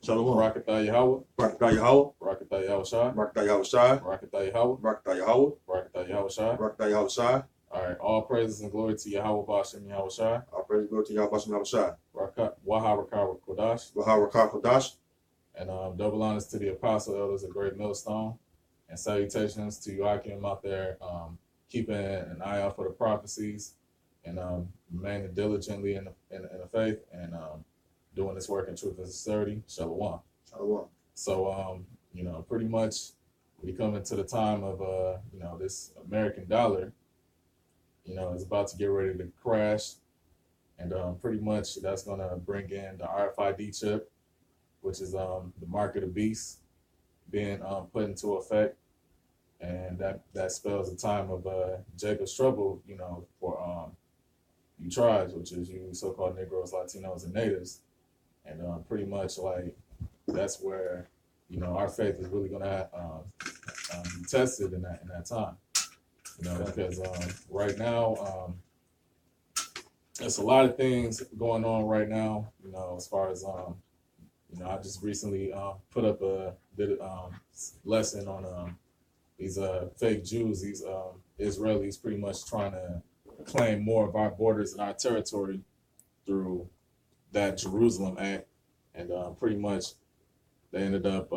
Shalom. Barakatah Yahweh. Barakatah Yahweh. Barakatah Yahushai. Barakatah Yahushai. Barakatah Yahweh. Barakatah Yahweh. Barakatah Yahushai. Barakatah Yahushai. All right. All praises and glory to Yahweh Bashem Yahushai. All praise go to Yahweh Bashem Yahushai. Waha Rakah Kodash. Waha Rakah Kodash. And double honors to the apostle elders of Great Millstone. And salutations to Joachim out there keeping an eye out for the prophecies and remaining diligently in the faith and doing this work in truth and sincerity. Shalom. Shalom. So, pretty much we come into the time of, this American dollar, is about to get ready to crash. And pretty much that's going to bring in the RFID chip, which is the mark of the beast being put into effect. And that spells a time of Jacob's trouble, for you tribes, which is you so-called Negroes, Latinos, and Natives. And pretty much like that's where, our faith is really going to be tested in that time. Because right now, there's a lot of things going on right now, as far as, I just recently put up did a lesson on these fake Jews, these Israelis pretty much trying to claim more of our borders and our territory through that Jerusalem Act. And pretty much they ended up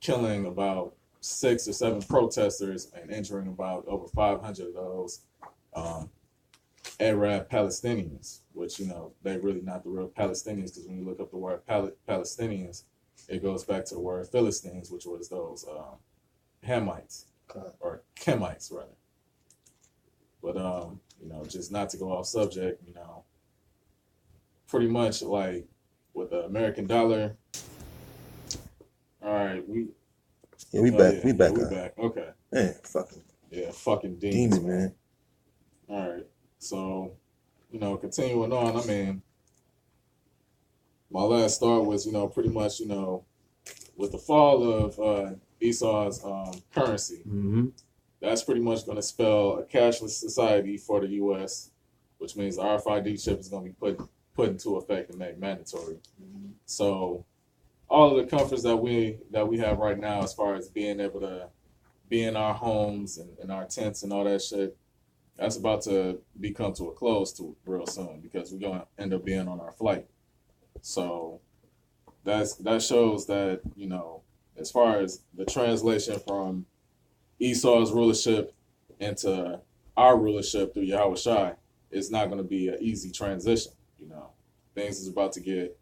killing about 6 or 7 protesters and injuring about over 500 of those Arab Palestinians, which, they're really not the real Palestinians, because when you look up the word Palestinians, it goes back to the word Philistines, which was those Hamites, or Kemites, rather. But, just not to go off subject, pretty much like with the American dollar. All right, we back. Yeah, we back. We back. Okay. Man, fucking demons, man. All right. So, continuing on, I mean, my last thought was, pretty much, with the fall of Esau's currency, that's pretty much going to spell a cashless society for the U.S., which means the RFID chip is going to be put into effect and made mandatory. So all of the comforts that we have right now, as far as being able to be in our homes and our tents and all that shit, that's about to come to a close to real soon, because we're going to end up being on our flight. So that shows that, as far as the translation from Esau's rulership into our rulership through Yahweh Shai, it's not going to be an easy transition. Things is about to get,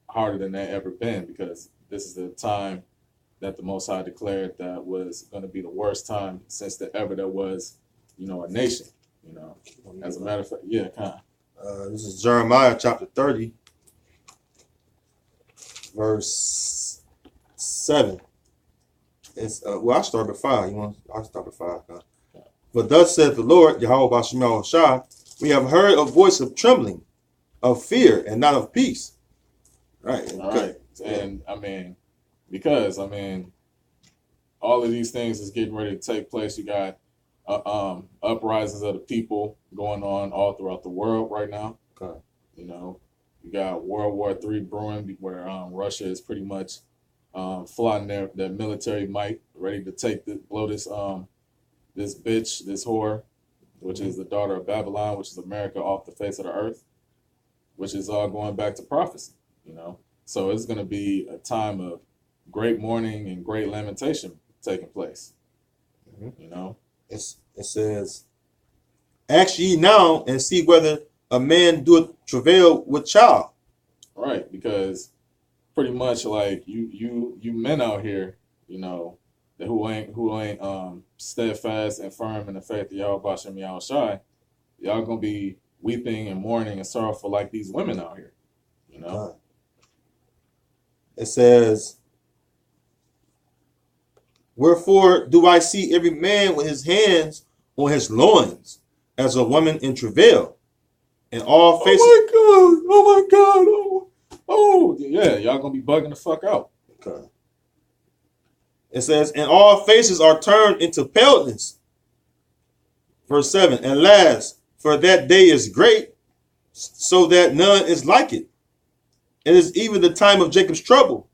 harder than they ever been, because this is the time that the Most High declared that was going to be the worst time since there was, a nation. As a matter of fact, yeah, kind of. This is Jeremiah chapter 30, verse 7. It's I start at 5. I start at 5. But thus saith the Lord, Yahweh Bashem Yahushai, we have heard a voice of trembling, of fear, and not of peace. Right. All right. And I mean, because all of these things is getting ready to take place. You got uprisings of the people going on all throughout the world right now. Okay. You got World War III brewing, where Russia is pretty much flaunting their military might, ready to blow this bitch, this whore, which is the daughter of Babylon, which is America, off the face of the earth, which is all going back to prophecy. So it's going to be a time of great mourning and great lamentation taking place. It says, ask ye now and see whether a man doeth travail with child. Right, because pretty much like you men out here, who ain't steadfast and firm in the faith of Yahweh Bashem Yahushai, y'all gonna be weeping and mourning and sorrowful like these women out here. It says, wherefore do I see every man with his hands on his loins, as a woman in travail, and all faces. Oh my God! Oh yeah, y'all gonna be bugging the fuck out. Okay. It says, and all faces are turned into paleness. Verse 7, and last, for that day is great, so that none is like it. It is even the time of Jacob's trouble,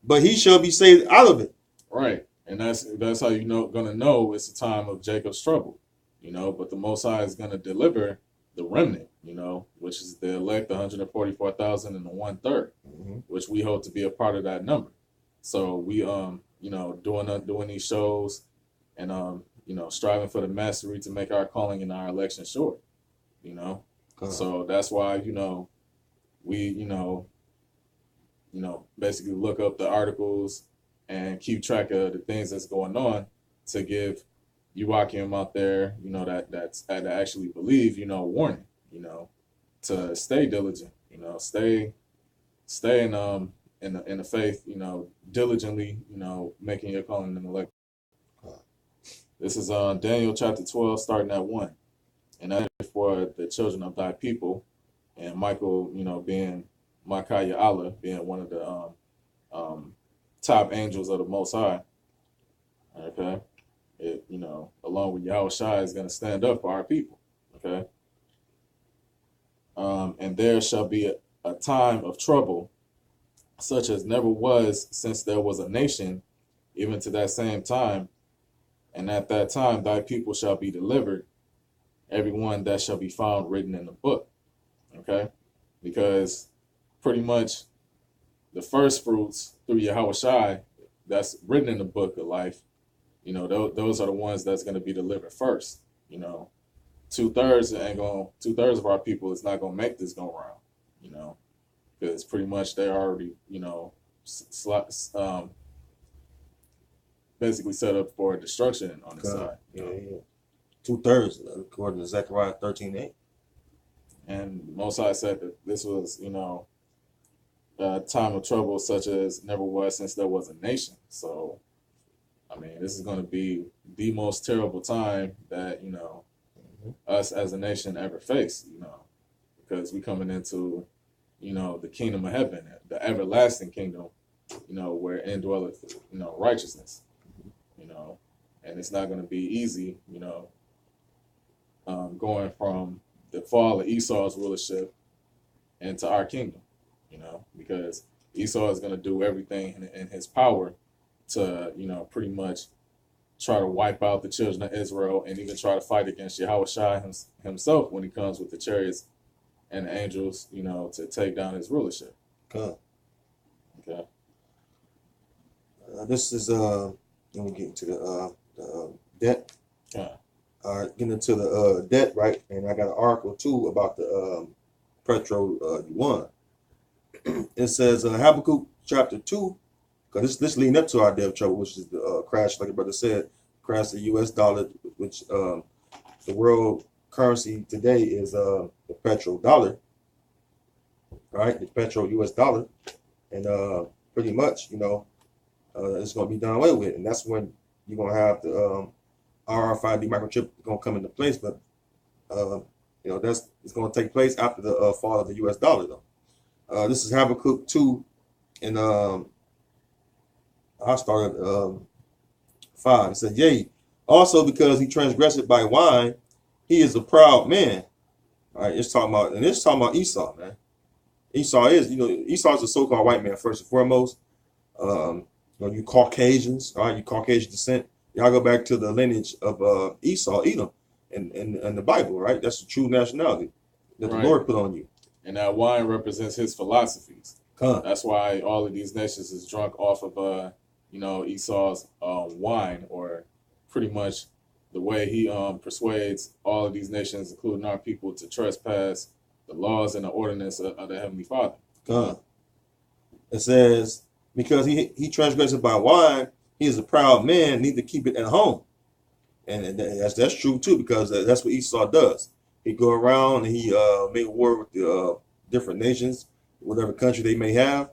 but he shall be saved out of it. Right. And that's how gonna know it's the time of Jacob's trouble, but the Most High is gonna deliver the remnant, which is the elect, 144,000 and the 1/3, which we hope to be a part of that number. So we doing these shows and striving for the mastery to make our calling and our election short, So that's why, we, basically look up the articles and keep track of the things that's going on to give Joachim out there, that actually believe, warning, to stay diligent, stay in the faith, diligently, making your calling and elect. This is Daniel chapter 12, starting at 1. And that is for the children of thy people, and Michael, being Micaiah Allah, being one of the top angels of the Most High. Okay, along with Yahushua is going to stand up for our people. Okay, and there shall be a time of trouble, such as never was since there was a nation, even to that same time. And at that time, thy people shall be delivered, everyone that shall be found written in the book. Okay, because pretty much the first fruits through Yahushua that's written in the book of life, those are the ones that's going to be delivered first. 2/3 of our people is not going to make this go around, because pretty much they already, basically set up for destruction on the side. Yeah. 2/3, according to Zechariah 13:8. And Most High said that this was, a time of trouble such as never was since there was a nation. So, this is going to be the most terrible time that, us as a nation ever face, because we coming into, the kingdom of heaven, the everlasting kingdom, where indwelleth, righteousness, and it's not going to be easy, going from the fall of Esau's rulership into our kingdom, because Esau is going to do everything in his power to, pretty much try to wipe out the children of Israel and even try to fight against Yahushua himself when he comes with the chariots and the angels, to take down his rulership. Okay. This is let me get into the debt. All right, getting into the debt, right? And I got an article too about the petro yuan. It says Habakkuk chapter 2, because this leading up to our debt of trouble, which is the crash, like the brother said, crash the U.S. dollar, which the world currency today is the petro dollar, right? The petro U.S. dollar, and pretty much, it's going to be done away with, and that's when you're going to have the RFID microchip going to come into place. But it's going to take place after the fall of the U.S. dollar, though. This is Habakkuk 2, and I started 5. It said, "Yea, also because he transgressed by wine, he is a proud man." All right, it's talking about Esau, man. Esau is a so-called white man first and foremost. You Caucasians, all right, you Caucasian descent, y'all go back to the lineage of Esau, Edom, in the Bible, right? That's the true nationality that the Lord put on you. And that wine represents his philosophies. That's why all of these nations is drunk off of Esau's wine, or pretty much the way he persuades all of these nations, including our people, to trespass the laws and the ordinance of the Heavenly Father. It says, because he transgressed by wine, he is a proud man, need to keep it at home. And that's true too, because that's what Esau does. He go around and he make war with the different nations, whatever country they may have,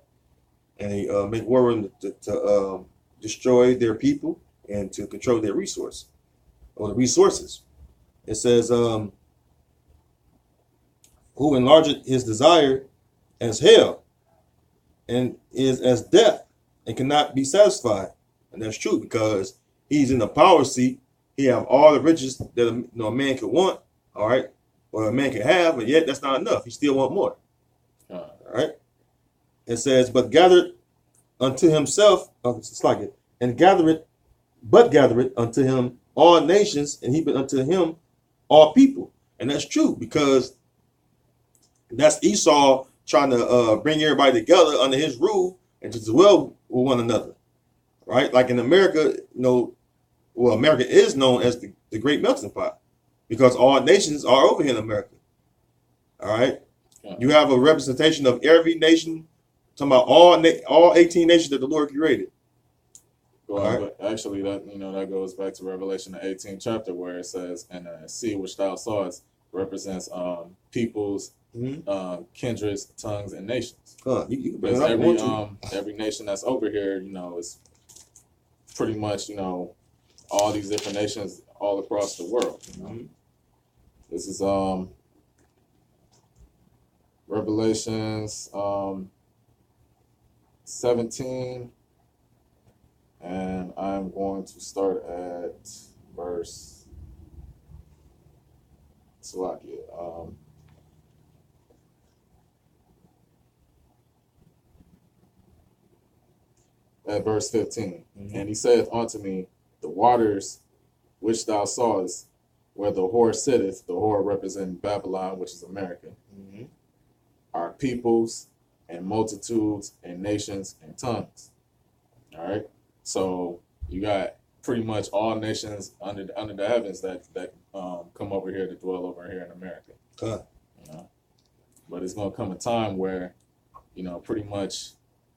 and he make war with them to destroy their people and to control their resources. It says, who enlarged his desire as hell, and is as death, and cannot be satisfied. And that's true, because he's in the power seat. He have all the riches that a man could want, all right, or a man can have, but yet that's not enough. He still want more. All right. It says, but gathered unto himself, it's like it, and gathered unto him all nations, and he but unto him all people. And that's true, because that's Esau trying to bring everybody together under his rule and to dwell with one another, right? Like in America, America is known as the great melting pot because all nations are over here in America. All right, you have a representation of every nation. Talking about all 18 nations that the Lord created. Well, but actually, that goes back to Revelation the 18th chapter, where it says, "And the sea which thou sawest represents peoples, kindreds, tongues, and nations." You can bring it up every nation that's over here, is pretty much all these different nations all across the world. This is Revelations 17, and I'm going to start at verse at verse 15. And he saith unto me, the waters which thou sawest, where the whore sitteth, the whore representing Babylon, which is America, are peoples and multitudes and nations and tongues. All right. So you got pretty much all nations under the heavens that come over here to dwell over here in America. But it's gonna come a time where, pretty much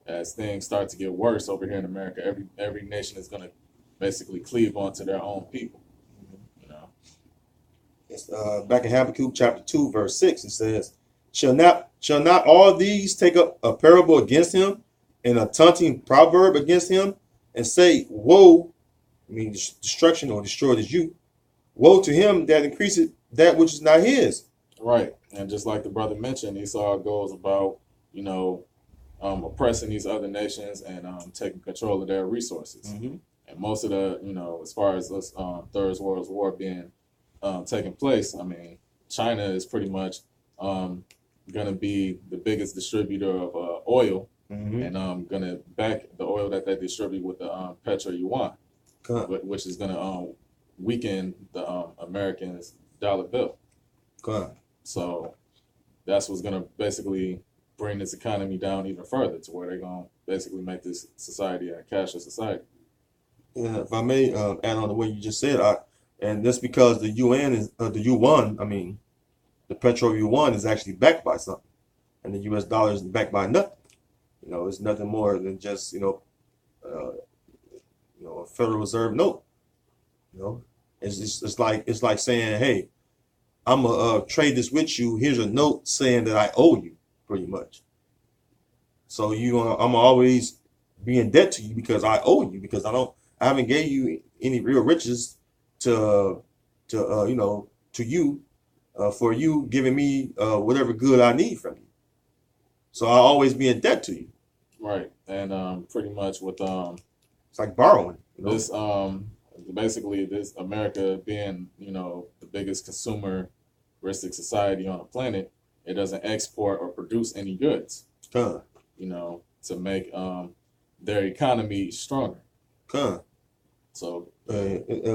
as things start to get worse over here in America, every nation is gonna basically cleave onto their own people. It's back in Habakkuk chapter 2, verse 6, it says, Shall not all these take up a parable against him, and a taunting proverb against him, and say, woe, destruction or destroyed is you. Woe to him that increaseth that which is not his. Right. And just like the brother mentioned, Esau goes about, oppressing these other nations and taking control of their resources. And most of the, as far as this Third World War being taking place, China is pretty much going to be the biggest distributor of oil, and going to back the oil that they distribute with the petro yuan, which is going to weaken the Americans' dollar bill. So that's what's going to basically bring this economy down even further to where they're going to basically make this society a cashless society. Yeah, if I may add on to what you just said, and that's because the UN is the yuan. The petro yuan is actually backed by something, and the U.S. dollar is backed by nothing. It's nothing more than just a Federal Reserve note. It's like saying, hey, I'm gonna trade this with you. Here's a note saying that I owe you, pretty much. So I'm always be in debt to you because I owe you, because I haven't gave you any real riches to you. For you giving me whatever good I need from you. So I'll always be in debt to you. Right. And pretty much with it's like borrowing. This basically this America being, the biggest consumeristic society on the planet, it doesn't export or produce any goods. To make their economy stronger. So I'm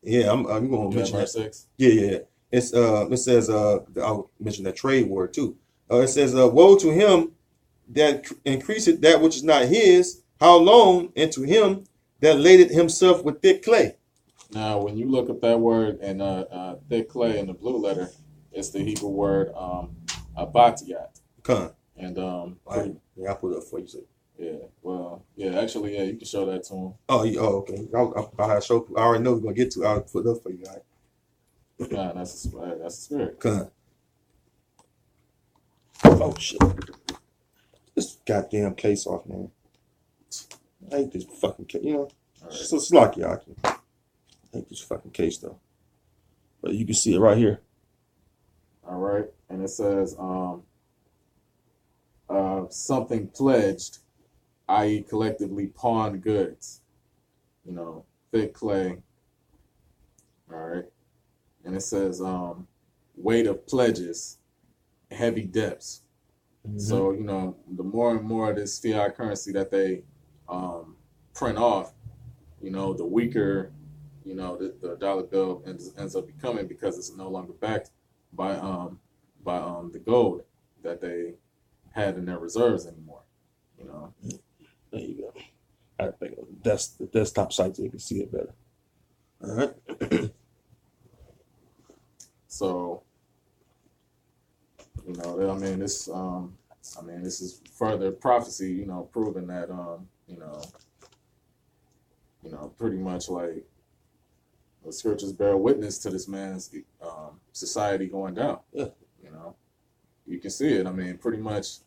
gonna mention verse that. 6? Yeah. It says I'll mention that trade war too. It says, woe to him that increaseth that which is not his, how long, and to him that laded himself with thick clay. Now, when you look up that word in thick clay in the blue letter, it's the Hebrew word abatiyat. And I put it up for you. So. Actually, you can show that to him. Okay. I already know we're gonna get to. I'll put it up for you guys. Nah, that's the spirit. Oh shit! This goddamn case off, man. I hate this fucking case. Right. So slocky, I hate this fucking case though. But you can see it right here. All right, and it says something pledged, i.e., collectively pawned goods. Thick clay. All right. And it says weight of pledges, heavy debts. So, the more and more of this fiat currency that they print off, the weaker, the dollar bill ends up becoming, because it's no longer backed by the gold that they had in their reserves anymore. There you go. I think that's the desktop site so you can see it better. All right. So, this is further prophecy, proving that, pretty much like the scriptures bear witness to this man's society going down. Yeah. You can see it. Pretty much,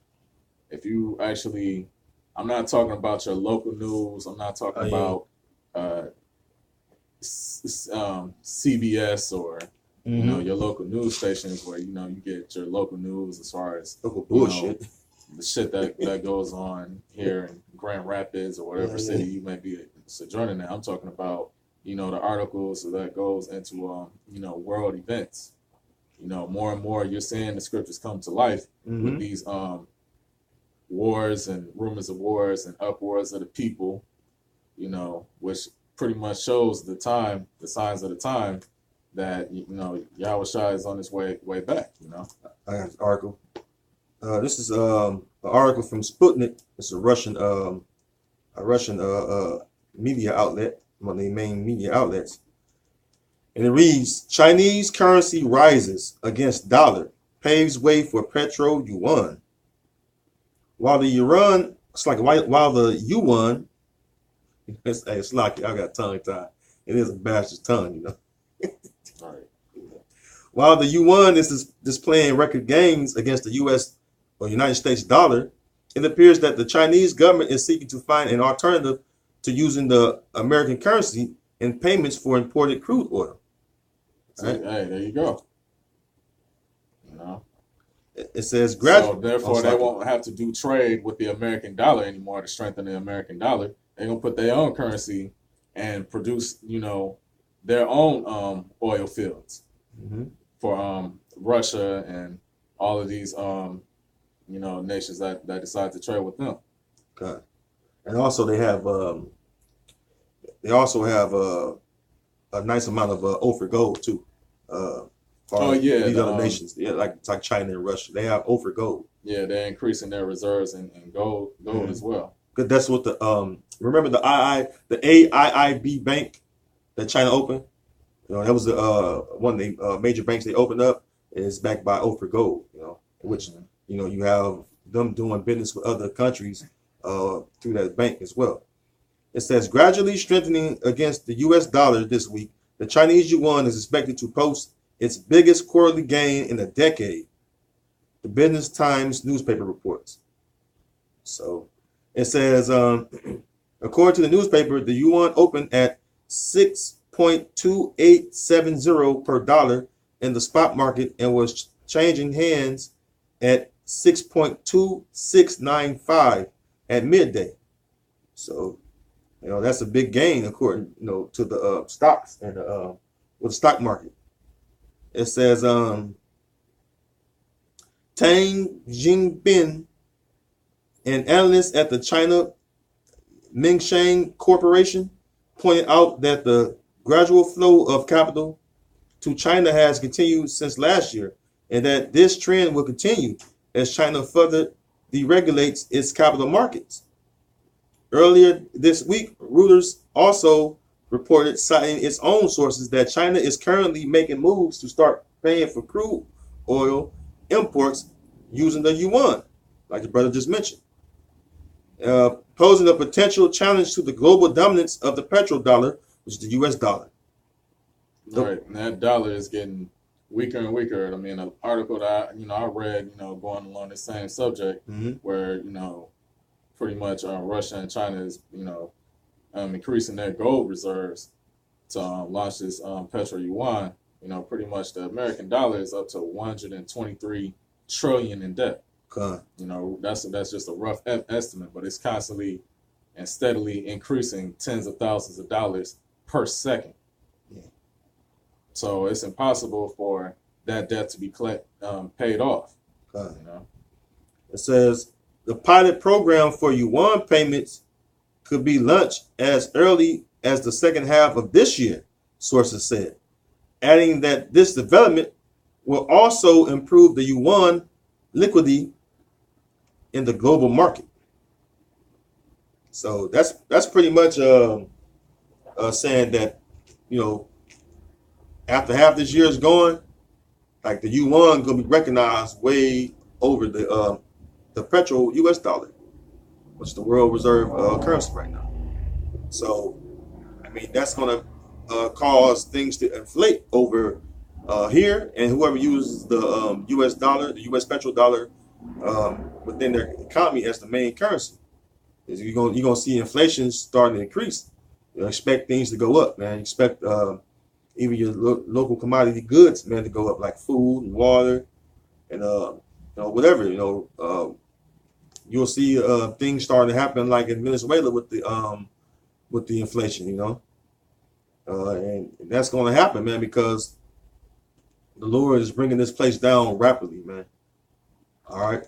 if you actually, I'm not talking about your local news. I'm not talking about CBS or your local news stations where you get your local news as far as local bullshit. The shit that goes on here in Grand Rapids or whatever city you may be sojourning in. I'm talking about the articles that goes into world events. More and more you're seeing the scriptures come to life with these wars and rumors of wars and uproars of the people, which pretty much shows the signs of the time that Yahweh Shai is on his way back. I got this article. This is an article from Sputnik. It's a Russian media outlet, one of the main media outlets. And it reads, Chinese currency rises against dollar, paves way for petro yuan. While the yuan, it's like I got tongue tied. It is a bastard's tongue, All right. While the yuan is displaying record gains against the U.S. or United States dollar, it appears that the Chinese government is seeking to find an alternative to using the American currency in payments for imported crude oil. Right? Hey, there you go. It says so therefore they won't have to do trade with the American dollar anymore to strengthen the American dollar. They're gonna put their own currency and produce, their own oil fields for Russia and all of these nations that decide to trade with them. Okay. And also they have a nice amount of Ophir gold too. These other nations, like China and Russia, they have Ophir gold. Yeah, they're increasing their reserves in gold as well. Because that's what the remember the AIIB bank that China opened. That was the one of the major banks they opened up. Is backed by Ophir gold. Which you have them doing business with other countries through that bank as well. It says gradually strengthening against the U.S. dollar this week. The Chinese yuan is expected to post its biggest quarterly gain in a decade. The Business Times newspaper reports. So it says, according to the newspaper, the yuan opened at 6.2870 per dollar in the spot market and was changing hands at 6.2695 at midday. So, that's a big gain according, to the stocks and with the stock market. It says, Tang Jingbin, an analyst at the China Mingsheng Corporation, pointed out that the gradual flow of capital to China has continued since last year, and that this trend will continue as China further deregulates its capital markets. Earlier this week, Reuters also reported, citing its own sources, that China is currently making moves to start paying for crude oil imports using the yuan, like the brother just mentioned, posing a potential challenge to the global dominance of the petrodollar, which is the U.S. dollar. Right, and that dollar is getting weaker and weaker. An article that I read, going along the same subject, where pretty much Russia and China is increasing their gold reserves to launch this petro yuan. Pretty much the American dollar is up to 123 trillion in debt. Okay. That's just a rough estimate, but it's constantly and steadily increasing tens of thousands of dollars per second. Yeah. So it's impossible for that debt to be paid off. Okay. It says the pilot program for yuan payments could be launched as early as the second half of this year, sources said, adding that this development will also improve the yuan liquidity in the global market. So that's pretty much saying that, you know, after half this year is going, like the yuan gonna be recognized way over the petro U.S. dollar, which is the world reserve currency right now. So, I mean, that's gonna cause things to inflate over here, and whoever uses the U.S. dollar, the U.S. petrodollar, within their economy as the main currency, is you're gonna see inflation starting to increase. You know, expect things to go up, man. Expect even your local commodity goods, man, to go up, like food and water and you know, whatever. You know, you'll see things starting to happen like in Venezuela with the inflation. You know, and that's going to happen, man, because the Lord is bringing this place down rapidly, man. All right,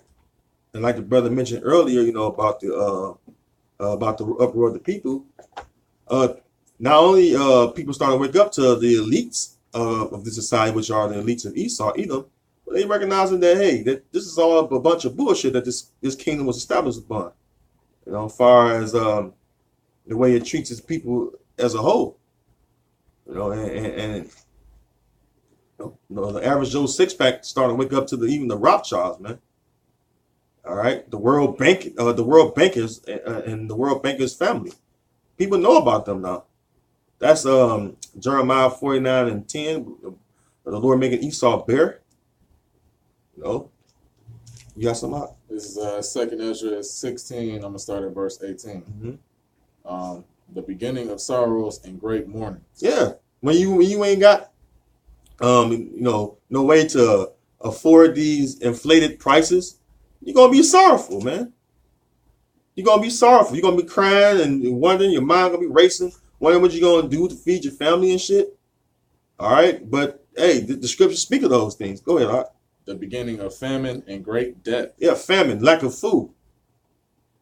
and like the brother mentioned earlier, you know, about the uproar of the people. Not only people starting to wake up to the elites of the society, which are the elites of Esau, Edom, but they recognizing that, hey, that this is all a bunch of bullshit that this kingdom was established upon. You know, as far as the way it treats its people as a whole. You know, and you know, the average Joe six pack starting to wake up to even the Rothschilds, man. All right, the World Bank, the World Bankers, and the World Bankers family. People know about them now. That's Jeremiah 49:10. The Lord making Esau bare. You know, you got something out? This is 2 Ezra 16. I'm gonna start at verse 18. Mm-hmm. The beginning of sorrows and great mourning. Yeah, when you ain't got you know, no way to afford these inflated prices, you're gonna be sorrowful, man. You're gonna be sorrowful. You're gonna be crying and wondering. Your mind gonna be racing, wondering what you're gonna do to feed your family and shit. All right, but hey, the scriptures speak of those things. Go ahead, all right? The beginning of famine and great death. Yeah, famine, lack of food.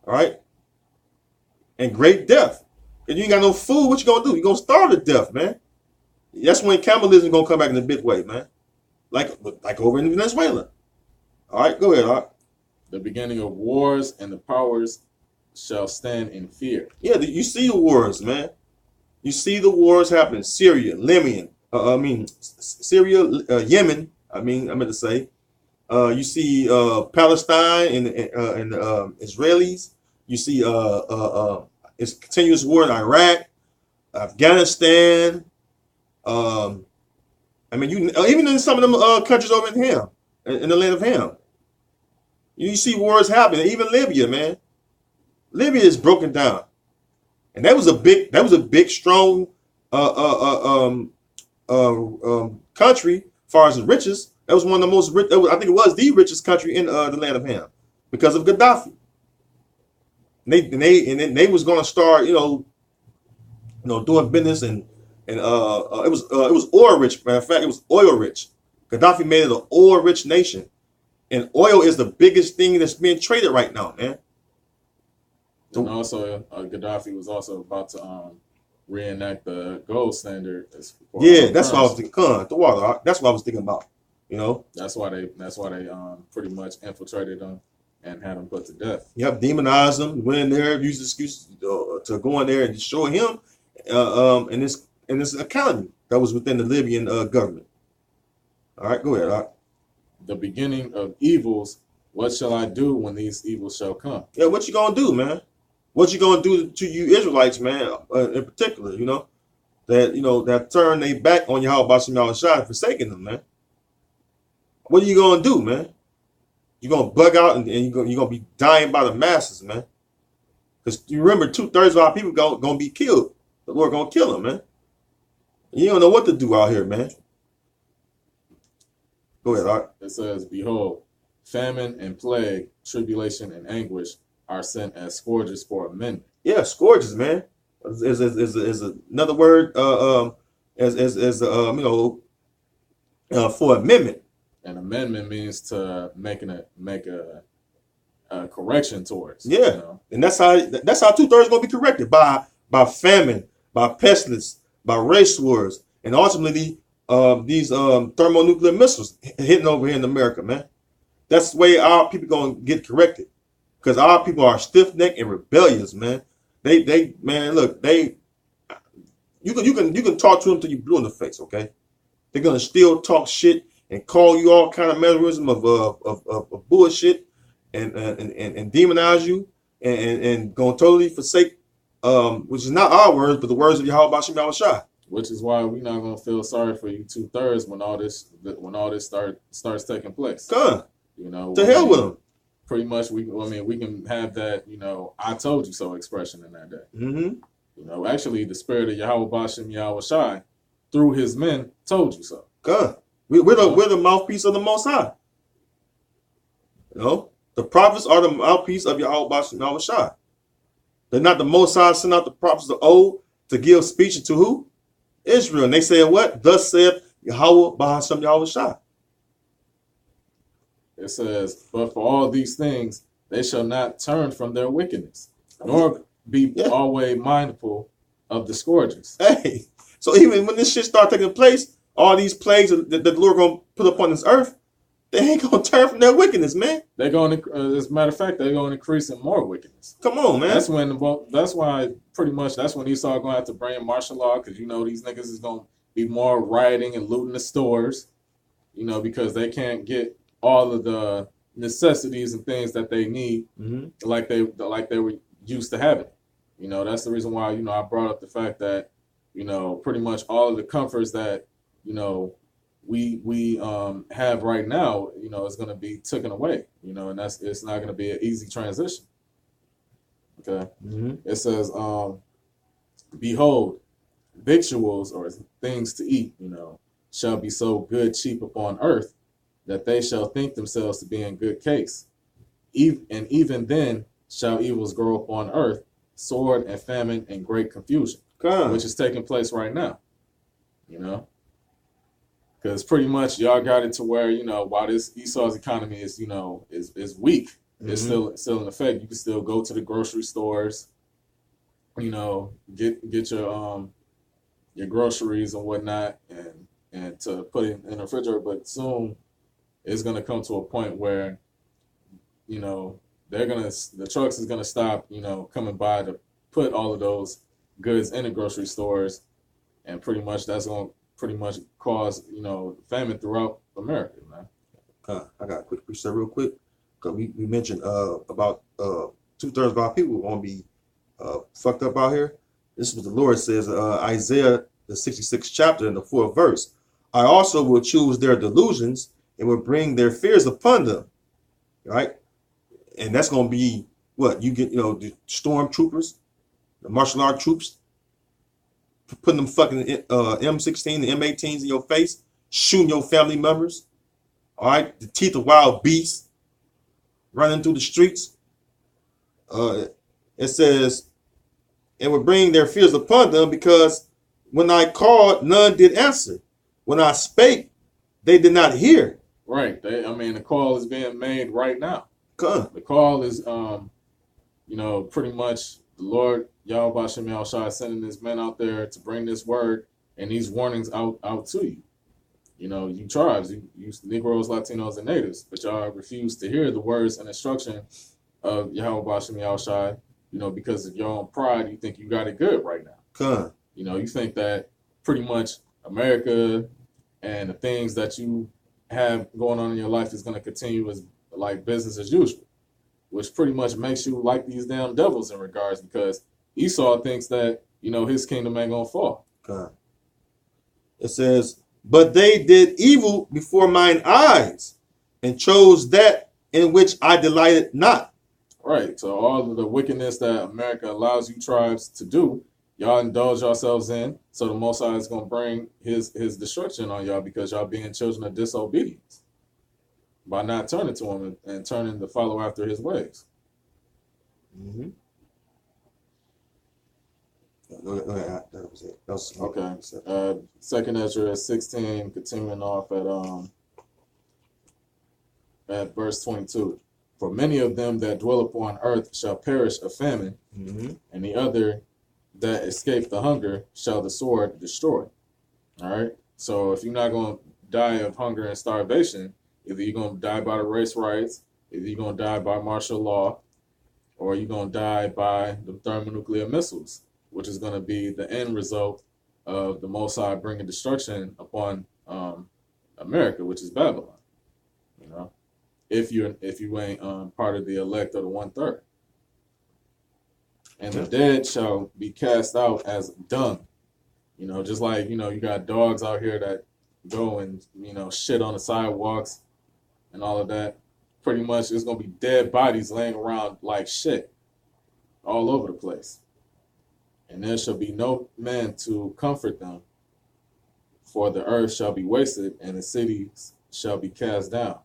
All right, and great death. If you ain't got no food, what you gonna do? You gonna starve to death, man. That's when cannibalism gonna come back in a big way, man. Like over in Venezuela. All right, go ahead, all right? The beginning of wars, and the powers shall stand in fear. Yeah, you see the wars, man. You see the wars happening. Syria, Syria, Yemen. I meant to say. You see Palestine and Israelis. You see it's continuous war in Iraq, Afghanistan. I mean, you even in some of them countries over in Ham, in the land of Ham. You see wars happening. Even Libya, man. Libya is broken down, and that was a big, strong country as far as the richest. That was one of the most rich. I think it was the richest country in the land of Ham because of Gaddafi. And they was going to start, you know, doing business and it was oil rich. Matter of fact, it was oil rich. Gaddafi made it an oil rich nation, and oil is the biggest thing that's being traded right now, man. And also, Gaddafi was also about to reenact the gold standard. Yeah, that's what I was thinking. The water. That's what I was thinking about. You know, that's why they pretty much infiltrated them and had him put to death. Yep, demonized him, went in there, used excuses to go in there and destroy him, and this economy that was within the Libyan government. All right, go ahead. All right. The beginning of evils. What shall I do when these evils shall come? Yeah, what you gonna do, man? What you gonna do to you Israelites, man? In particular, you know that turn they back on Yahweh Bashim Yahushua, forsaking them, man. What are you gonna do, man? You're gonna bug out and you're gonna be dying by the masses, man. Because you remember, 2/3 of our people gonna be killed. The Lord gonna kill them, man. You don't know what to do out here, man. Go ahead, all right. It says, "Behold, famine and plague, tribulation and anguish are sent as scourges for a minute." Yeah, scourges, man. Is another word for amendment. An amendment means to make a correction towards. Yeah, You know? and that's how 2/3 gonna be corrected by famine, by pestilence, by race wars, and ultimately these thermonuclear missiles hitting over here in America, man. That's the way our people gonna get corrected, because our people are stiff necked and rebellious, man. They man, look, you can talk to them till you blue in the face, okay? They're gonna still talk shit and call you all kind of mannerism of bullshit and demonize you and gonna totally forsake which is not our words, but the words of Yahweh Bashim Yahushua. Which is why we're not gonna feel sorry for you 2/3 when all this starts taking place. Come, You know, to hell with them. Pretty much, we can have that, I told you so expression in that day. Mm-hmm. Actually, the spirit of Yahweh Bashim Yahushai through his men told you so. Come, we're the mouthpiece of the Most High. The prophets are the mouthpiece of Yahweh Bashim Yahushai. They're not the Most High sent out the prophets of old to give speech to who? Israel. And they said what? Thus saith Yahweh Bashim Yahushai. It says, but for all these things, they shall not turn from their wickedness, nor be always mindful of the scourges. Hey, so even when this shit start taking place, all these plagues that the Lord gonna put upon this earth, they ain't gonna turn from their wickedness, man. They're going to, as a matter of fact, they're going to increase in more wickedness. Come on, man. That's why pretty much that's when Esau gonna have to bring martial law, because these niggas is gonna be more rioting and looting the stores, because they can't get all of the necessities and things that they need, like they were used to having. That's the reason why I brought up the fact that pretty much all of the comforts that we have right now is going to be taken away. And it's not going to be an easy transition. Okay. It says, behold, victuals or things to eat, shall be so good cheap upon earth, that they shall think themselves to be in good case. And even then shall evils grow upon earth, sword and famine and great confusion, which is taking place right now. Because pretty much y'all got it to where, while this Esau's economy is, is weak, it's still in effect. You can still go to the grocery stores, get your groceries and whatnot, and to put it in the refrigerator. But soon it's gonna come to a point where, the trucks is gonna stop, coming by to put all of those goods in the grocery stores, and pretty much that's gonna cause famine throughout America, man. I got a quick precept real quick, because we mentioned about 2/3 of our people gonna be fucked up out here. This is what the Lord says, Isaiah the 66th chapter in the 4th verse. I also will choose their delusions and will bring their fears upon them. Right? And that's gonna be what you get, the stormtroopers, the martial art troops, putting them fucking M16 and M18s in your face, shooting your family members. All right, the teeth of wild beasts running through the streets. It says, and will bring their fears upon them, because when I called, none did answer. When I spake, they did not hear. Right. The call is being made right now. The call is, pretty much the Lord Yahweh Bashim Yahushua sending his men out there to bring this word and these warnings out to you. You tribes, you Negroes, Latinos, and Natives, but y'all refuse to hear the words and instruction of Yahweh Bashim Yahushua, because of your own pride. You think you got it good right now. You think that pretty much America and the things that you have going on in your life is going to continue as like business as usual, which pretty much makes you like these damn devils in regards, because Esau thinks that, his kingdom ain't going to fall. It says, but they did evil before mine eyes and chose that in which I delighted not. Right. So all of the wickedness that America allows you tribes to do, y'all indulge yourselves in. So the Most High is going to bring his destruction on y'all, because y'all being children of disobedience by not turning to him and turning to follow after his ways. That was it. That was okay. Second Ezra 16, continuing off at verse 22. For many of them that dwell upon earth shall perish of famine, and the other that escape the hunger shall the sword destroy. All right. So if you're not going to die of hunger and starvation, either you're going to die by the race riots, either you're going to die by martial law, or you're going to die by the thermonuclear missiles, which is going to be the end result of the Most High bringing destruction upon America, which is Babylon. You know, if you ain't part of the elect of the 1/3. And the dead shall be cast out as dung. You know, just like, you know, you got dogs out here that go and, you know, shit on the sidewalks and all of that. Pretty much it's going to be dead bodies laying around like shit all over the place. And there shall be no man to comfort them, for the earth shall be wasted and the cities shall be cast down.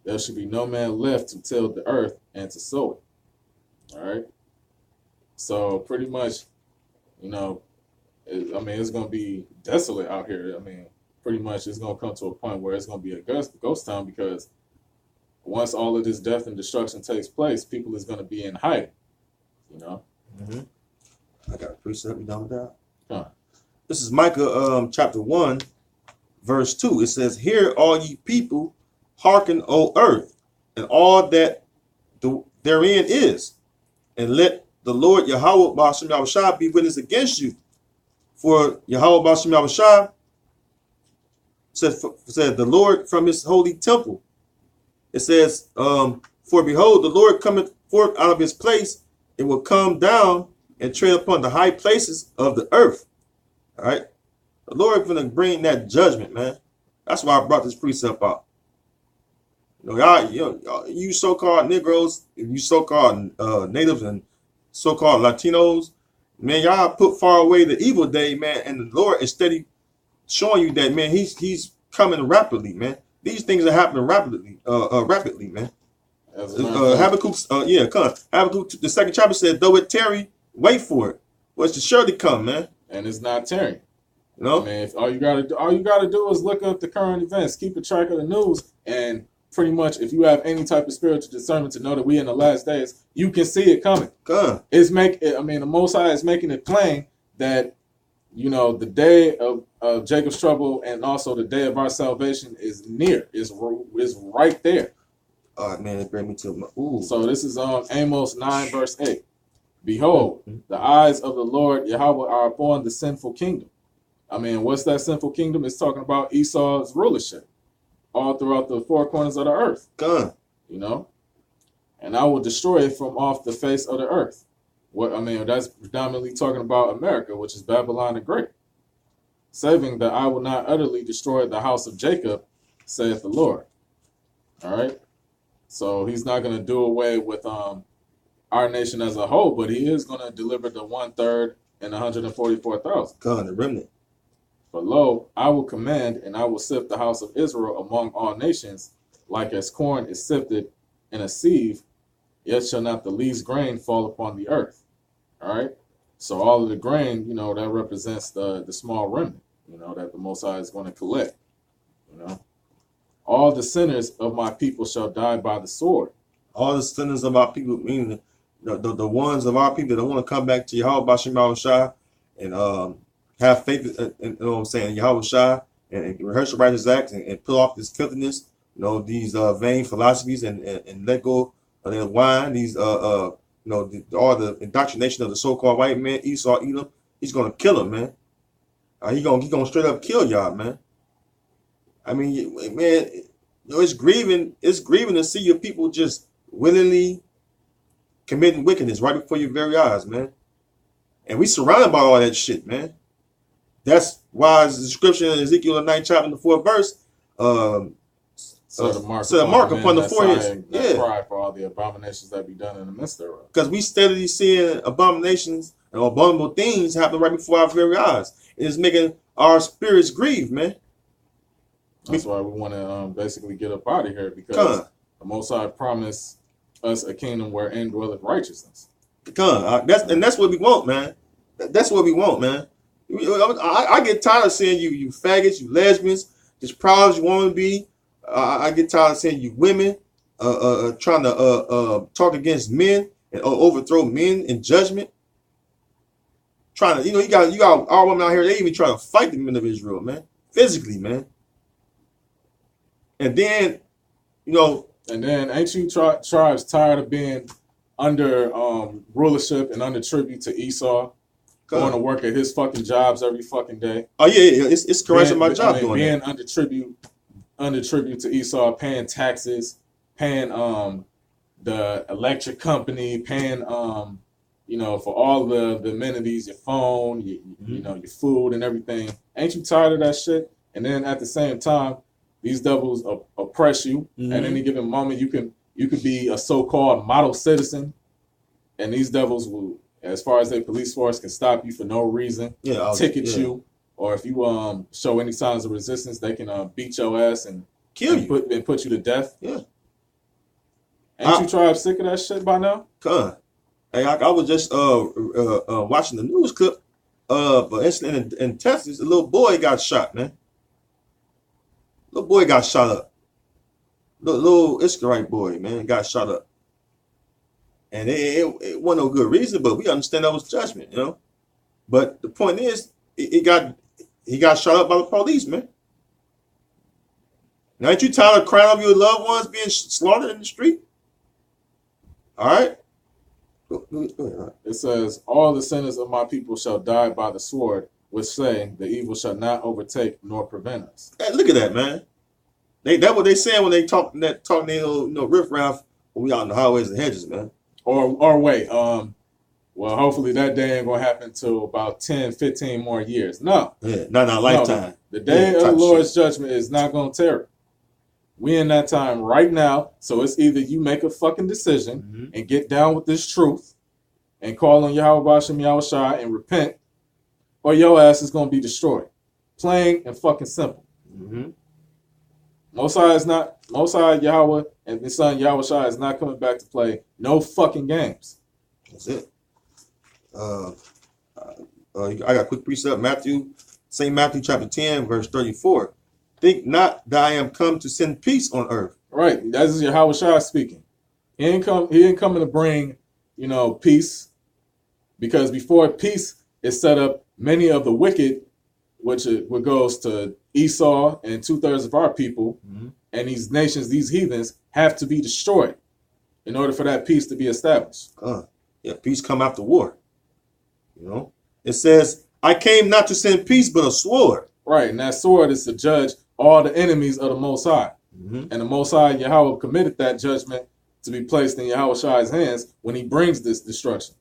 There shall be no man left to till the earth and to sow it. All right. So pretty much, you know, it's going to be desolate out here. I mean, pretty much it's going to come to a point where it's going to be a ghost town, because once all of this death and destruction takes place, people is going to be in hiding, you know. I got a precept. You done with that? Huh. This is Micah chapter 1, verse 2. It says, "Hear all ye people, hearken, O earth, and all that therein is, and let the Lord Yahweh Ba'ashem Yahushua be witness against you. For Yahweh Ba'ashem Yahushua said the Lord from his holy temple." It says, "For behold, the Lord cometh forth out of his place, and will come down and tread upon the high places of the earth." All right. The Lord is going to bring that judgment, man. That's why I brought this precept out. You know, you so-called Negroes, you so-called natives and so-called Latinos, man, y'all put far away the evil day, man, and the Lord is steady showing you that, man, he's coming rapidly, man. These things are happening rapidly, man. Habakkuk, Habakkuk, the second chapter said, "Though it tarry, wait for it. Well, it's to surely come, man." And it's not tarrying. You know, I mean, if all you gotta do is look up the current events, keep a track of the news, and pretty much, if you have any type of spiritual discernment to know that we in the last days, you can see it coming. The Most High is making it plain that, you know, the day of Jacob's trouble and also the day of our salvation is near. Is right there. All right, man, it bring me to my. So this is Amos 9 verse 8. "Behold, the eyes of the Lord Yahweh are upon the sinful kingdom." I mean, what's that sinful kingdom? It's talking about Esau's rulership all throughout the four corners of the earth. You know, "And I will destroy it from off the face of the earth." That's predominantly talking about America, which is Babylon the Great. "Saving that I will not utterly destroy the house of Jacob, saith the Lord." All right. So he's not going to do away with our nation as a whole, but he is going to deliver the 1/3 and 144,000. The remnant. "But lo, I will command, and I will sift the house of Israel among all nations, like as corn is sifted in a sieve, yet shall not the least grain fall upon the earth." All right. So all of the grain, you know, that represents the small remnant, you know, that the Most High is going to collect. You know, "All the sinners of my people shall die by the sword." All the sinners of our people, meaning the ones of our people that want to come back to Yahweh Ba'ashem Yahushua and have faith in, you know what I'm saying, Yahushua, and rehearse the righteous acts and pull off this filthiness, you know, these vain philosophies and let go of their wine, these all the indoctrination of the so-called white man, Esau, Edom. He's gonna kill him, man. He gonna straight up kill y'all, man. I mean, man, you know, it's grieving to see your people just willingly committing wickedness right before your very eyes, man. And we surrounded by all that shit, man. That's why the description in Ezekiel 9 chapter 4 verse set a mark upon the forehead. Yeah, cry for all the abominations that be done in the midst thereof. Because we steadily seeing abominations and abominable things happen right before our very eyes. It's making our spirits grieve, man. That's why we want to basically get up out of here, because the Most High promised us a kingdom wherein dwelleth righteousness. That's what we want, man. That's what we want, man. I get tired of seeing you faggots, you lesbians, as proud as you want to be. I get tired of seeing you women, trying to talk against men and overthrow men in judgment. Trying to, you got all women out here. They even trying to fight the men of Israel, man, physically, man. And then, ain't you tribes tired of being under rulership and under tribute to Esau, going to work at his fucking jobs every fucking day? Oh yeah, it's correcting my job doing being that. under tribute to Esau, paying taxes, paying the electric company, paying for all the amenities, your phone, your food and everything. Ain't you tired of that shit? And then at the same time, these devils oppress you. At any given moment, you could be a so-called model citizen, and these devils will, as far as their police force, can stop you for no reason, ticket you, or if you show any signs of resistance, they can beat your ass and kill you and put you to death. Yeah. Ain't you tried sick of that shit by now? Hey, I was just watching the news clip of an incident in Texas. A little boy got shot, man. Little boy got shot up. Little Israelite boy, man, got shot up. And it wasn't no good reason, but we understand that was judgment, But the point is, he got shot up by the police, man. Now, ain't you tired of crying over your loved ones being slaughtered in the street? All right. Go ahead. It says, all the sinners of my people shall die by the sword, which say, the evil shall not overtake nor prevent us. Hey, look at that, man. That's what they saying when they talk they riffraff when we out in the highways and hedges, man. Or wait, well, hopefully that day ain't gonna happen till about 10, 15 more years. No. Yeah, not in our lifetime. The day of the Lord's judgment is not gonna tarry. We in that time right now, so it's either you make a fucking decision and get down with this truth and call on Yahweh Bashem Yahushua and repent, or your ass is gonna be destroyed. Plain and fucking simple. Most High Yahweh and his son Yahushua is not coming back to play no fucking games. That's it. I got a quick precept. St. Matthew chapter 10, verse 34. Think not that I am come to send peace on earth. Right. That is Yahushua speaking. He ain't coming to bring, peace, because before peace is set up, many of the wicked, which goes to Esau and 2/3 of our people, and these nations, these heathens, have to be destroyed in order for that peace to be established. Peace come after war. It says, I came not to send peace, but a sword. Right, and that sword is to judge all the enemies of the Most High. And the Most High Yahweh committed that judgment to be placed in Yahushua's hands when he brings this destruction.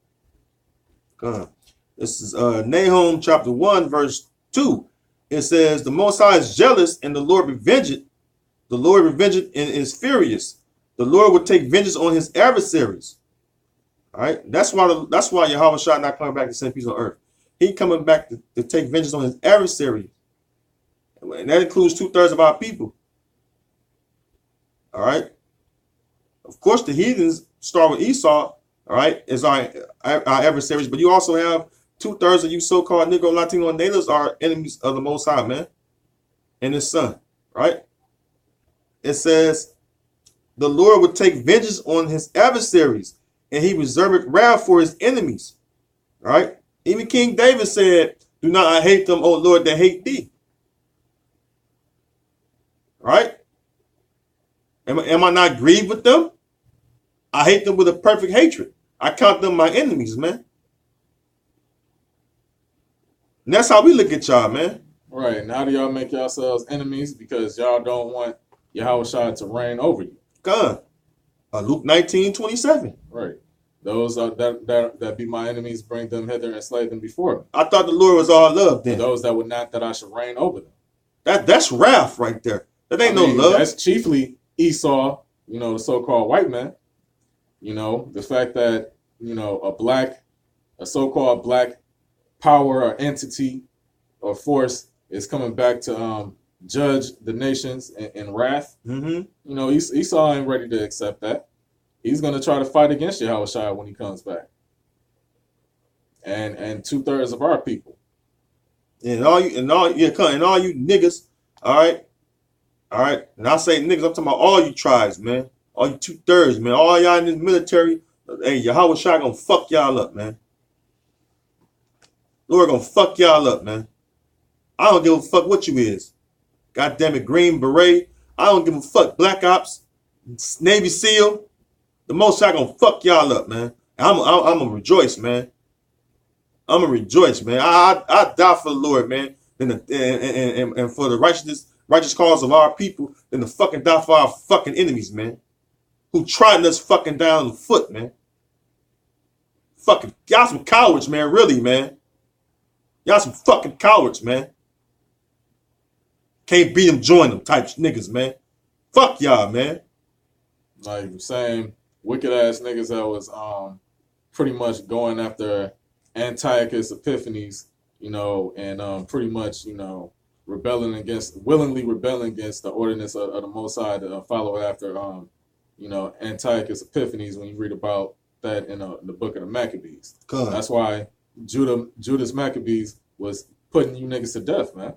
This is Nahum chapter 1, verse 2. It says, the Most High is jealous and the Lord revengeth. The Lord revengeth and is furious. The Lord will take vengeance on his adversaries. All right. That's why Yahushua not coming back to send peace on earth. He coming back to take vengeance on his adversaries. And that includes 2/3 of our people. All right. Of course, the heathens start with Esau. All right, is our adversaries, but you also have 2/3 of you so-called Negro, Latino, and natives are enemies of the Most High, man, and his son. Right. It says, the Lord would take vengeance on his adversaries, and he reserved wrath for his enemies. All right. Even King David said, do not I hate them, O Lord, that hate thee. Right? Am I not grieved with them? I hate them with a perfect hatred. I count them my enemies, man. And that's how we look at y'all, man. Right. Now do y'all make yourselves enemies because y'all don't want Yahushua to reign over you? Luke 19:27. Right. Those that be my enemies, bring them hither and slay them before me. I thought the Lord was all love then. Those that would not, that I should reign over them. That's wrath right there. That ain't no love. That's chiefly Esau, the so-called white man. The fact that, a so-called black power or entity or force is coming back to judge the nations in wrath. Esau ain't ready to accept that. He's going to try to fight against Yahushua when he comes back. And 2/3 of our people. And all you niggas, all right. And I say niggas, I'm talking about all you tribes, man. All you 2/3, man. All y'all in the military, hey, Yahweh Shai gonna fuck y'all up, man. Lord gonna fuck y'all up, man. I don't give a fuck what you is. God damn it, Green Beret. I don't give a fuck. Black Ops, Navy SEAL. The Most High gonna fuck y'all up, man. I'm gonna rejoice, man. I'm gonna rejoice, man. I die for the Lord, man. And for the righteous cause of our people, than to fucking die for our fucking enemies, man. Who trying us fucking down the foot, man. Fucking y'all some cowards, man. Really, man. Y'all some fucking cowards, man. Can't beat them, join them type niggas, man. Fuck y'all, man. Like the same wicked ass niggas that was pretty much going after Antiochus Epiphanes, you know, and pretty much, you know, willingly rebelling against the ordinance of the Most High to follow after, you know, Antiochus Epiphanes. When you read about that in the book of the Maccabees, that's why Judas Maccabees was putting you niggas to death, man,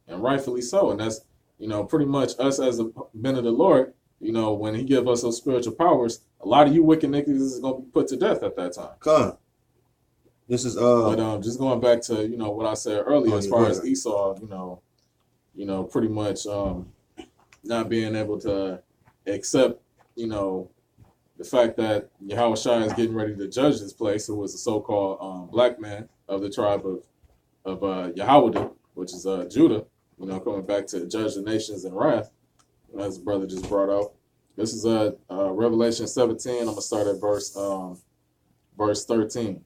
and rightfully so. And that's, you know, pretty much us as a men of the Lord. You know, when he give us those spiritual powers, a lot of you wicked niggas is gonna be put to death at that time. This is But just going back to, you know, what I said earlier, as far as Esau, you know, pretty much not being able to accept, you know, the fact that Yahweh Shai is getting ready to judge this place, who was a so-called black man of the tribe of Yahweh, which is Judah, you know, coming back to judge the nations in wrath, as the brother just brought out. This is Revelation 17. I'm gonna start at verse 13.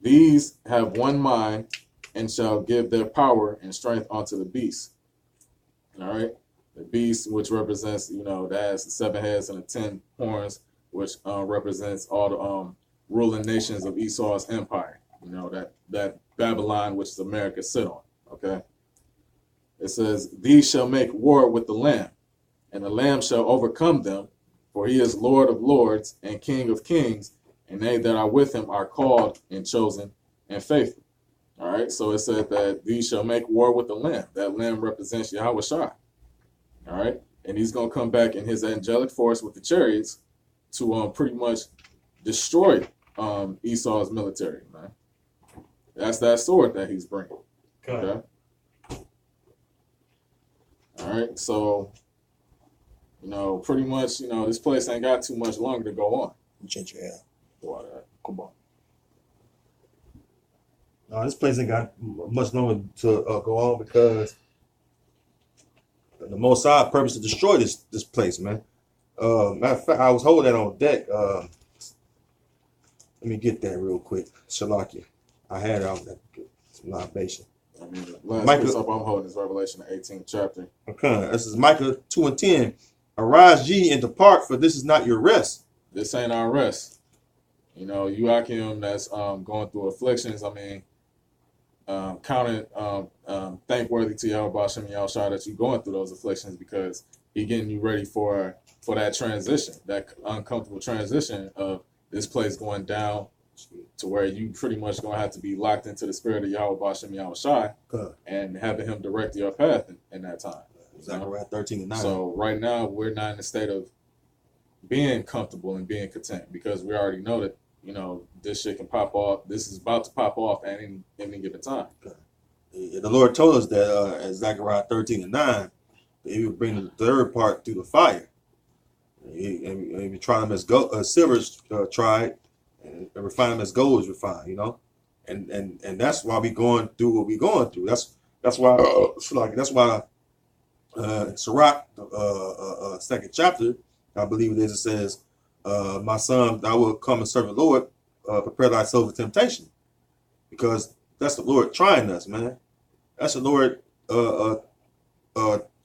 These have one mind and shall give their power and strength unto the beast. All right, the beast, which represents, you know, that has the 7 heads and the 10 horns, which represents all the ruling nations of Esau's empire. You know, that Babylon, which is America, sit on. Okay. It says, these shall make war with the Lamb, and the Lamb shall overcome them, for he is Lord of lords and King of kings, and they that are with him are called and chosen and faithful. All right, so it said that these shall make war with the Lamb. That Lamb represents Yahweh Shai. All right, and he's going to come back in his angelic force with the chariots to pretty much destroy Esau's military, man. That's that sword that he's bringing. Okay. All right, so, you know, pretty much, you know, this place ain't got too much longer to go on. Change your hair. Come on. No, this place ain't got much longer to go on, because the Most High purpose to destroy this place, man. Matter of fact, I was holding that on deck. Let me get that real quick. Shalaki. I had it on that. Some libation. I mean, the last piece up I'm holding is Revelation, the 18th chapter. Okay, this is Micah 2:10. Arise ye and depart, for this is not your rest. This ain't our rest. You know, you Akim that's going through afflictions. I mean, counting thankworthy to Yahweh Bashem and Yahushua that you're going through those afflictions, because he getting you ready for that transition, that uncomfortable transition of this place going down to where you pretty much going to have to be locked into the spirit of Yahweh Bashem and Yahushua and having him direct your path in that time. Zechariah 13:9. So right now we're not in a state of being comfortable and being content, because we already know that, you know, this shit can pop off. This is about to pop off at any given time. The Lord told us that at Zechariah 13:9, that he would bring the third part through the fire. And we try them as silver is tried, and refine them as gold is refined. You know, and that's why we going through what we going through. That's why Sirach, second chapter, I believe it is. It says, "My son, thou wilt come and serve the Lord. Prepare thyself for temptation," because that's the Lord trying us, man. That's the Lord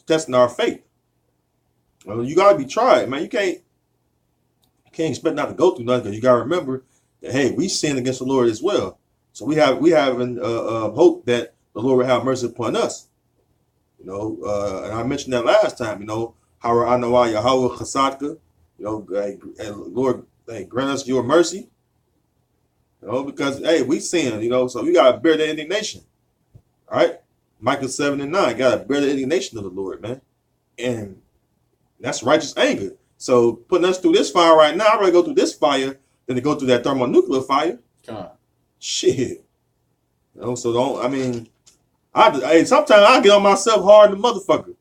testing our faith. Well, you gotta be tried, man. You can't expect not to go through nothing, because you gotta remember that, hey, we sin against the Lord as well. So we have hope that the Lord will have mercy upon us. You know, and I mentioned that last time. You know, how I know Yahweh Chasadka. You know, Lord, grant us your mercy. You know, because hey, we sin. You know, so we gotta bear the indignation. All right, Micah 7:9. Gotta bear the indignation of the Lord, man, and that's righteous anger. So putting us through this fire right now, I'd rather go through this fire than to go through that thermonuclear fire. God. Shit. You know, so don't, I mean, sometimes I get on myself hard than motherfucker.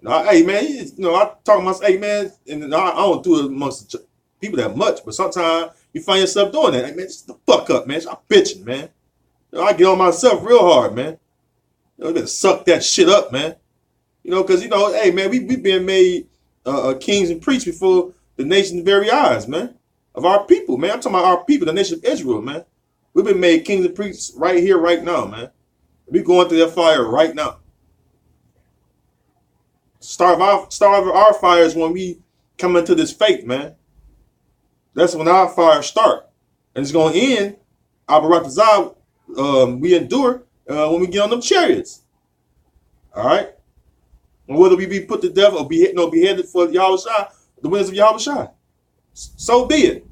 Hey man, I talk to myself, hey man, and I don't do it amongst people that much, but sometimes you find yourself doing that. Hey man, just the fuck up, man. Stop bitching, man. I get on myself real hard, man. You better suck that shit up, man. Because hey man, we been made kings and priests before the nation's very eyes, man. Of our people, man. I'm talking about our people, the nation of Israel, man. We've been made kings and priests right here, right now, man. We going through that fire right now. Start of our fire is when we come into this faith, man. That's when our fire start. And it's going to end, Abaratazah, we endure when we get on them chariots. All right? And whether we be put to death or beheaded for Yahushua, the winds of Yahushua. So be it.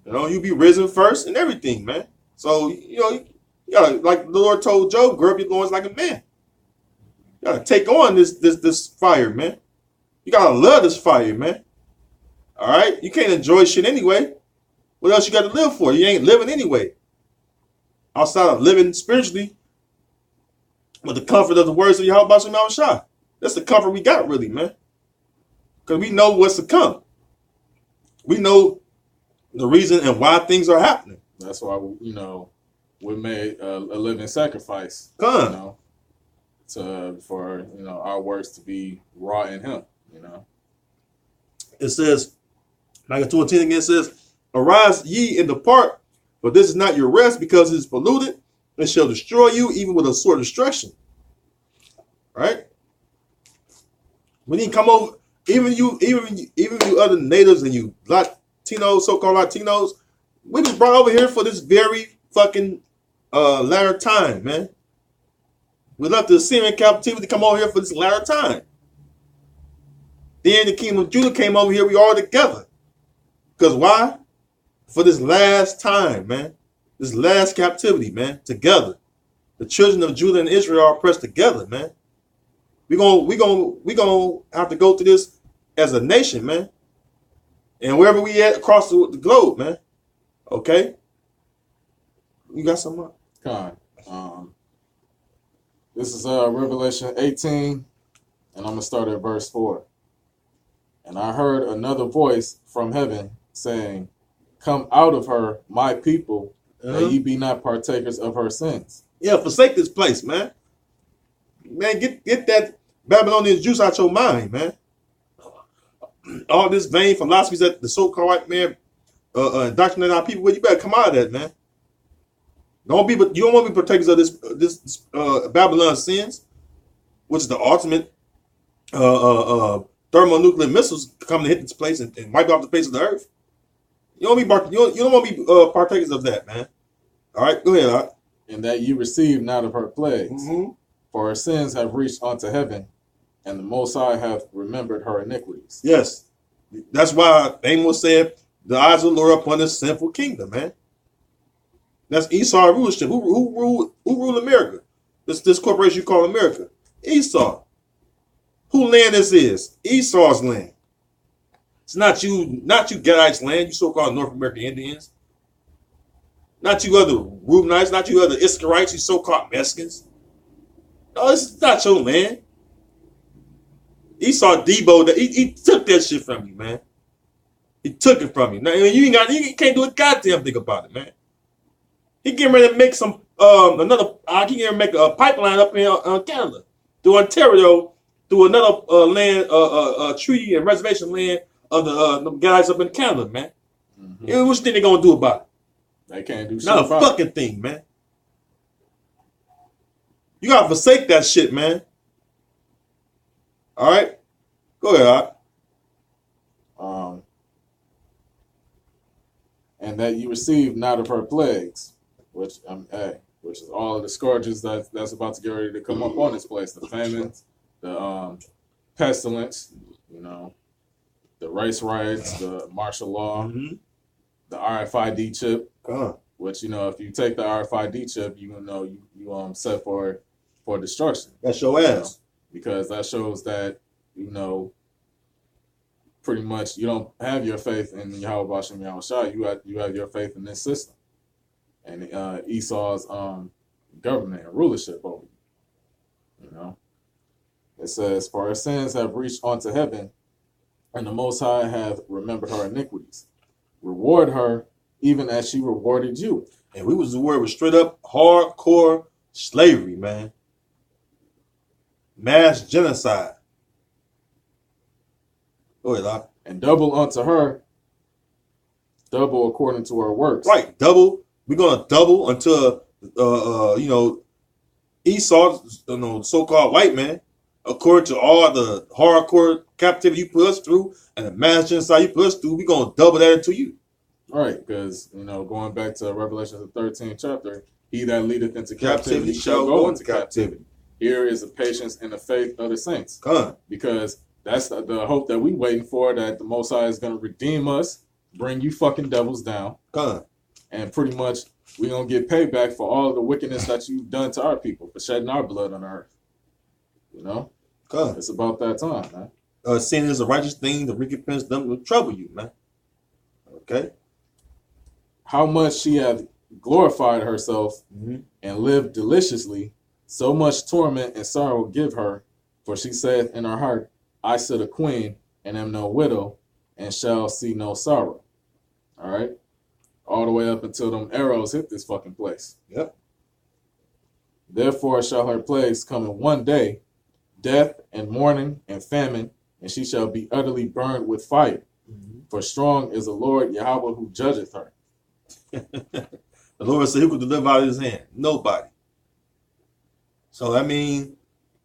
You be risen first and everything, man. So, you gotta, like the Lord told Job, gird your loins like a man. You gotta take on this fire, man. You gotta love this fire, man. All right? You can't enjoy shit anyway. What else you got to live for? You ain't living anyway. Outside of living spiritually with the comfort of the words of Yahweh Shah. That's the comfort we got, really, man. Because we know what's to come. We know the reason and why things are happening. That's why, we made a living sacrifice. Come. For our works to be raw in Him. It says, like 2:10 again says, arise ye and depart, for this is not your rest, because it is polluted, and shall destroy you even with a sword of destruction. Right? When you come over, even you other natives and you Latinos, so-called Latinos, we was brought over here for this very fucking latter time, man. We left the Assyrian captivity to come over here for this latter time. Then the kingdom of Judah came over here. We all together. Because why? For this last time, man. This last captivity, man. Together. The children of Judah and Israel are pressed together, man. We gonna have to go through this as a nation, man. And wherever we at across the globe, man. Okay? You got something more? Con. This is Revelation 18, and I'm going to start at verse 4. And I heard another voice from heaven saying, come out of her, my people, that ye be not partakers of her sins. Yeah, forsake this place, man. Man, get that Babylonian juice out your mind, man. All this vain philosophies that the so-called white man indoctrinate our people with, you better come out of that, man. You don't want to be partakers of this Babylon sins, which is the ultimate thermonuclear missiles coming to hit this place and wipe off the face of the earth. You don't want to be partakers of that, man. All right, go ahead. Right? And that you receive not of her plagues, Mm-hmm. for her sins have reached unto heaven, and the Most High hath remembered her iniquities. Yes, that's why Amos said, "The eyes of the Lord upon this sinful kingdom," man. That's Esau rulership. Who ruled America? This corporation you call America. Esau. Who land this is? Esau's land. It's not you Gadites' land, you so-called North American Indians. Not you other Reubenites, not you other Iskarites, you so-called Mexicans. No, this is not your land. Esau Debo, he took that shit from you, man. He took it from you. Now you can't do a goddamn thing about it, man. He getting ready to make some he getting ready to make a pipeline up in Canada through Ontario, through another land, treaty and reservation land of the guys up in Canada, man. Mm-hmm. What you think they gonna do about it? They can't do shit not about a fucking thing, man. You gotta forsake that shit, man. All right, go ahead. And that you receive not of her plagues, which is all of the scourges that's about to get ready to come up on this place: the famines, the pestilence, the race riots, the martial law, Mm-hmm. the RFID chip. Which if you take the RFID chip, you set for destruction. that's your ass. Because that shows that pretty much you don't have your faith in Yahweh Bashem Yahushua. You have your faith in this system and Esau's government and rulership over you. You know, it says, "For her sins have reached unto heaven, and the Most High hath remembered her iniquities. Reward her even as she rewarded you." And we was the word was straight up hardcore slavery, man. Mass genocide. Go ahead, Doc. "And double unto her, double according to her works." Right, double. We're gonna double until Esau, so-called white man, according to all the hardcore captivity you put us through and the mass genocide you put us through, we're gonna double that into you. Right, because going back to Revelation the 13th chapter, "He that leadeth into captivity shall go into captivity." Here is the patience and the faith of the saints. Come. Because that's the hope that we waiting for, that the Most High is going to redeem us, bring you fucking devils down. Come. And pretty much we're going to get payback for all of the wickedness that you've done to our people, for shedding our blood on earth. You know? Come. It's about that time, man. Sin is a righteous thing, the recompense them will trouble you, man. Okay? How much she hath glorified herself and lived deliciously, so much torment and sorrow give her, for she saith in her heart, I sit a queen and am no widow, and shall see no sorrow. All right? All the way up until them arrows hit this fucking place. Yep. Therefore shall her plagues come in one day, death and mourning and famine, and she shall be utterly burned with fire. For strong is the Lord Yahweh who judgeth her. The Lord said, who could deliver out of his hand? Nobody. So I mean,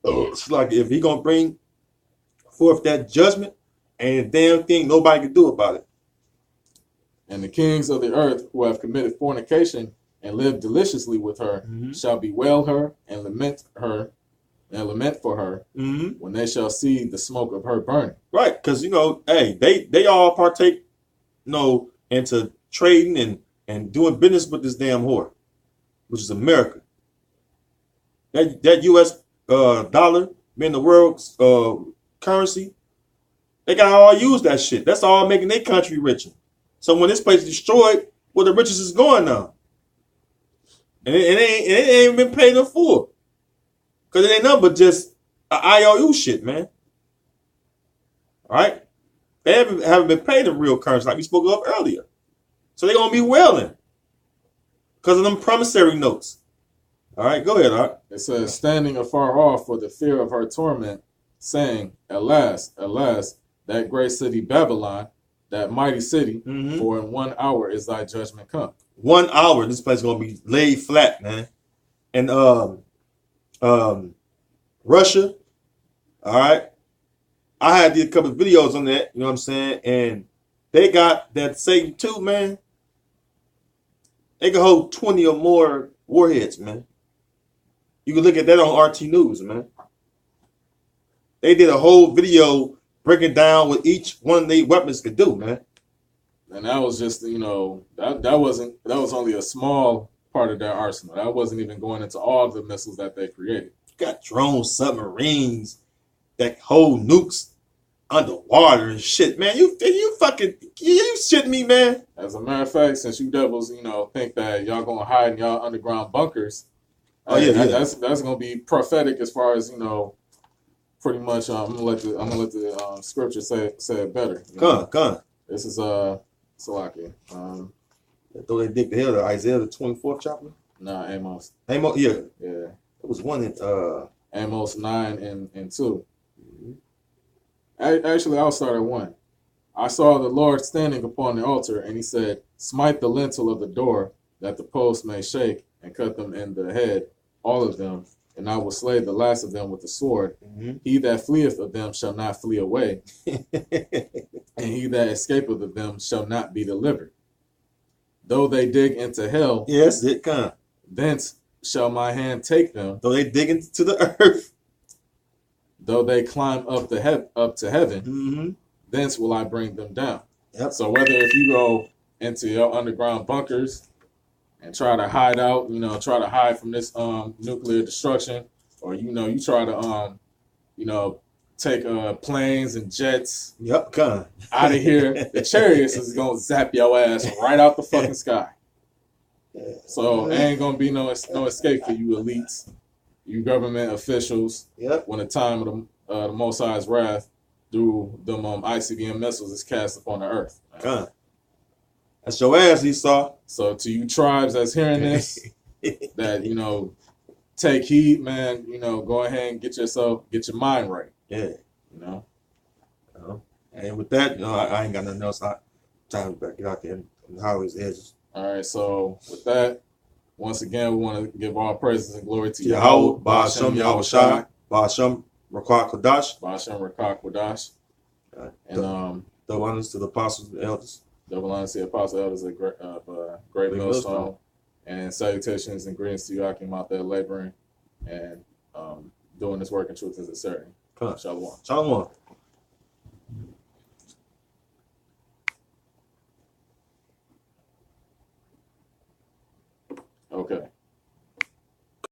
it's like if he gonna bring forth that judgment, ain't a damn thing nobody can do about it. And the kings of the earth who have committed fornication and lived deliciously with her shall bewail her and lament for her when they shall see the smoke of her burning. Right, because hey, they all partake, into trading and doing business with this damn whore, which is America. That U.S. Dollar being the world's currency, they got all use that shit. That's all making their country richer. So when this place is destroyed, where the riches is going now, and it ain't been paid in full, because it ain't nothing but just an IOU shit, man. All right, they haven't been paid in real currency like we spoke of earlier. So they're gonna be wailing because of them promissory notes. All right, go ahead, Art. It says, standing afar off for the fear of her torment, saying, Alas, alas, that great city Babylon, that mighty city, for in 1 hour is thy judgment come. 1 hour, this place is gonna be laid flat, man. And Russia, all right. I did a couple of videos on that, you know what I'm saying? And they got that Satan too, man. They can hold 20 or more warheads, man. You can look at that on RT News, man. They did a whole video breaking down what each one of their weapons could do, man. And that was just, that was only a small part of their arsenal. That wasn't even going into all the missiles that they created. You got drones, submarines that hold nukes underwater and shit, man. You shitting me, man. As a matter of fact, since you devils, think that y'all gonna hide in y'all underground bunkers, that's gonna be prophetic as far as pretty much. I'm gonna let the scripture say it better. Come on. This is Salakia. Though they dig the hell to Isaiah the 24th chapter. Nah, Amos. Amos, yeah. Yeah. It was one in Amos 9 and 2. Actually, I'll start at 1. I saw the Lord standing upon the altar, and he said, Smite the lintel of the door, that the posts may shake, and cut them in the head, all of them, and I will slay the last of them with the sword. He that fleeth of them shall not flee away, and he that escapeth of them shall not be delivered. Though they dig into hell, yes, it come. Thence shall my hand take them. Though they dig into the earth, though they climb up to heaven, thence will I bring them down. Yep. So whether if you go into your underground bunkers and try to hide out, try to hide from this nuclear destruction, or you try to take planes and jets Yep, kind. out of here. The chariots is gonna zap your ass right out the fucking sky. So ain't gonna be no escape for you elites, you government officials. Yep. When the time of the Most High's wrath through them ICBM missiles is cast upon the earth. Kind. That's your ass, Esau. So to you tribes that's hearing this, that take heed, man. Go ahead and get your mind right. Yeah. And with that, I ain't got nothing else. Time to get out there and highways edges. All right. So with that, once again, we want to give all praises and glory to Yahweh, Ba'ashem Yahushai, Ba'ashem Rakak Kodash, Ba'ashem Rakak Wadash, and double honors to the apostles and elders. double honors to the apostle elders of Great Millstone, and salutations and greetings to you, Akim, out there laboring and doing this work in truth and sincerity. Shalom. Shalom. Okay.